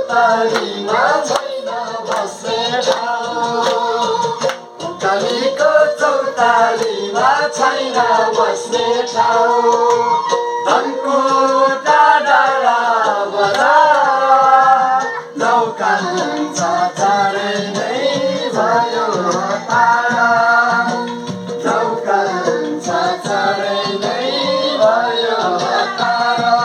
चौतारीमा छैन बस्ने ठाउँ उकालीको चौतारीमा छैन बस्ने ठाउँ धनको डाँडा बजार लौकान्छ चाँडै नै भयो हतारा लौकान्छ चाँडै नै भयो हतारा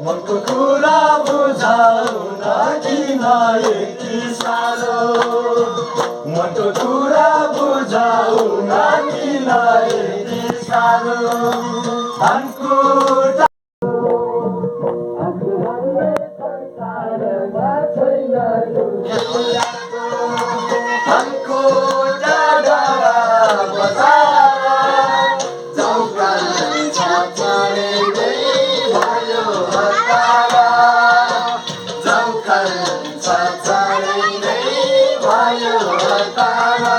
मनको कुरा बुझाउन किन यति साह्रो मनको कुरा बुझाउन किन यति साह्रो धनको धनको डाँडा बजार लौकान्छ चाँडै नै भयो हतारा लौकान्छ चाँडै नै भयो हतारा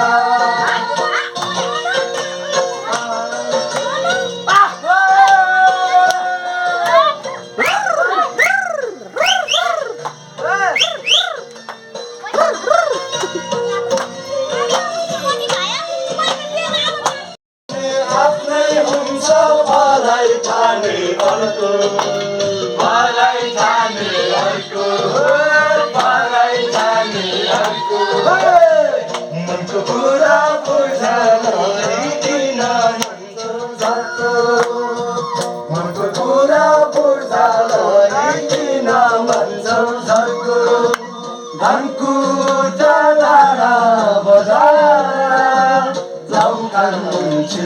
आफ्नै हुन्छ मलाई ठाने अर्को मलाई ठाने अर्को मलाई ठाने अर्को मनको कुरा बुझ्न किन मनको झर्को मनको कुरा बुझ्न किन मनको झर्को धनको डाँडा बजार लौकान्छ